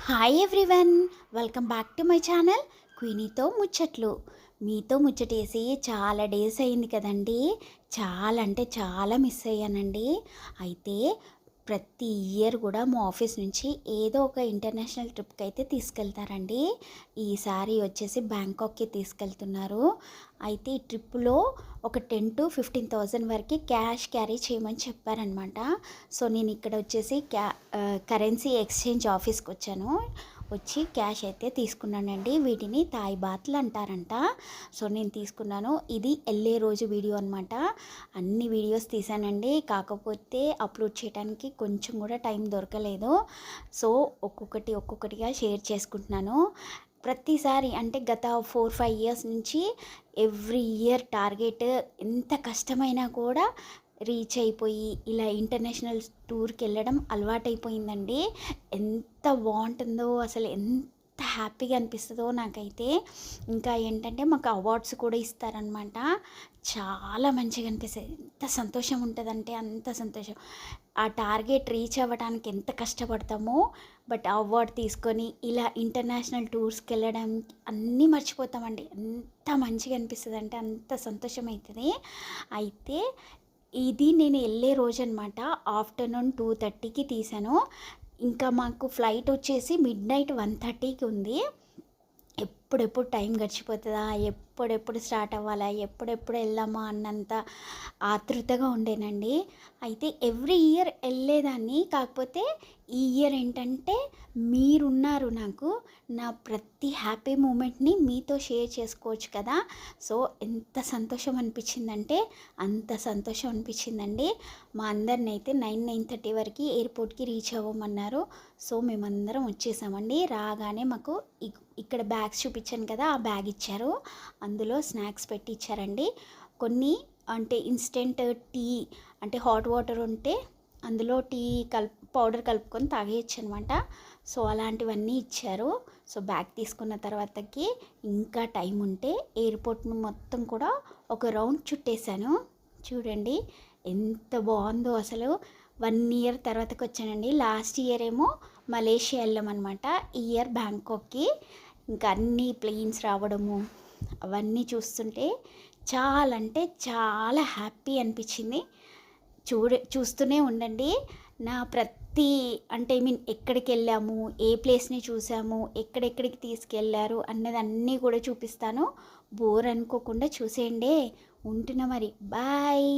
Hi everyone, welcome back to my channel క్వీనీతో ముచ్చట్లు. మీతో ముచ్చటేసి చాలా డేస్ అయింది కదండి. చాలా అంటే చాలా మిస్ అయ్యానండి. అయితే ప్రతి ఇయర్ కూడా మా ఆఫీస్ నుంచి ఏదో ఒక ఇంటర్నేషనల్ ట్రిప్కి అయితే తీసుకెళ్తారండి. ఈసారి వచ్చేసి బ్యాంకాక్కి తీసుకెళ్తున్నారు. అయితే ఈ ట్రిప్లో ఒక 10,000 to 15,000 వరకు క్యాష్ క్యారీ చేయమని చెప్పారనమాట. సో నేను ఇక్కడ వచ్చేసి కరెన్సీ ఎక్స్చేంజ్ ఆఫీస్కి వచ్చి క్యాష్ అయితే తీసుకున్నానండి. వీటిని థాయ్ బాత్లు అంటారంట. సో నేను తీసుకున్నాను. ఇది వెళ్ళే రోజు వీడియో అనమాట. అన్ని వీడియోస్ తీసానండి, కాకపోతే అప్లోడ్ చేయడానికి కొంచెం కూడా టైం దొరకలేదు. సో ఒక్కొక్కటిగా షేర్ చేసుకుంటున్నాను. ప్రతిసారి అంటే గత 4-5 ఇయర్స్ నుంచి ఎవ్రీ ఇయర్ టార్గెట్ ఎంత కష్టమైనా కూడా రీచ్ అయిపోయి ఇలా ఇంటర్నేషనల్ టూర్కి వెళ్ళడం అలవాటైపోయిందండి. ఎంత బాగుంటుందో అసలు, ఎంత హ్యాపీగా అనిపిస్తుందో నాకైతే. ఇంకా ఏంటంటే మాకు అవార్డ్స్ కూడా ఇస్తారనమాట. చాలా మంచిగా అనిపిస్తుంది. ఎంత సంతోషం ఉంటుందంటే అంత సంతోషం. ఆ టార్గెట్ రీచ్ అవ్వడానికి ఎంత కష్టపడతామో, బట్ అవార్డ్ తీసుకొని ఇలా ఇంటర్నేషనల్ టూర్స్కి వెళ్ళడం అన్నీ మర్చిపోతామండి. ఎంత మంచిగా అనిపిస్తుంది అంటే అంత సంతోషం అవుతుంది. అయితే ఇది నేను వెళ్ళే రోజు అనమాట. ఆఫ్టర్నూన్ 2:30కి తీసాను. ఇంకా మాకు ఫ్లైట్ వచ్చేసి మిడ్నైట్ 1:30కి ఉంది. ఎప్పుడెప్పుడు టైం గడిచిపోతుందా, ఎప్పుడెప్పుడు స్టార్ట్ అవ్వాలా, ఎప్పుడెప్పుడు వెళ్దామా అన్నంత ఆతృతగా ఉండేనండి. అయితే ఎవ్రీ ఇయర్ వెళ్ళేదాన్ని, కాకపోతే ఈ ఇయర్ ఏంటంటే మీరున్నారు నాకు. నా ప్రతి హ్యాపీ మూమెంట్ని మీతో షేర్ చేసుకోవచ్చు కదా. సో ఎంత సంతోషం అనిపించిందంటే అంత సంతోషం అనిపించిందండి. మా అందరిని అయితే 9-9:30 వరకు ఎయిర్పోర్ట్కి రీచ్ అవ్వమన్నారు. సో మేమందరం వచ్చేసామండి. రాగానే మాకు ఇక్కడ బ్యాగ్స్ చూపించాను కదా, ఆ బ్యాగ్ ఇచ్చారు. అందులో స్నాక్స్ పెట్టి ఇచ్చారండి. కొన్ని అంటే ఇన్స్టెంట్ టీ, అంటే హాట్ వాటర్ ఉంటే అందులో టీ పౌడర్ కలుపుకొని తాగేయచ్చు అనమాట. సో అలాంటివన్నీ ఇచ్చారు. సో బ్యాగ్ తీసుకున్న తర్వాతకి ఇంకా టైం ఉంటే ఎయిర్పోర్ట్ని మొత్తం కూడా ఒక రౌండ్ చుట్టేశాను. చూడండి ఎంత బాగుందో అసలు. 1 ఇయర్ తర్వాతకి వచ్చానండి. లాస్ట్ ఇయర్ ఏమో మలేషియా వెళ్ళామన్నమాట. ఈ ఇయర్ బ్యాంకాక్కి. ఇంకా అన్ని ప్లేన్స్ రావడము అవన్నీ చూస్తుంటే చాలా అంటే చాలా హ్యాపీ అనిపించింది. చూస్తూనే ఉండండి. నా ప్రతి అంటే ఎక్కడికి వెళ్ళాము, ఏ ప్లేస్ని చూసాము, ఎక్కడెక్కడికి తీసుకెళ్ళారు అన్నది అన్నీ కూడా చూపిస్తాను. బోర్ అనుకోకుండా చూసేయండి. ఉంటున్నా మరి, బాయ్.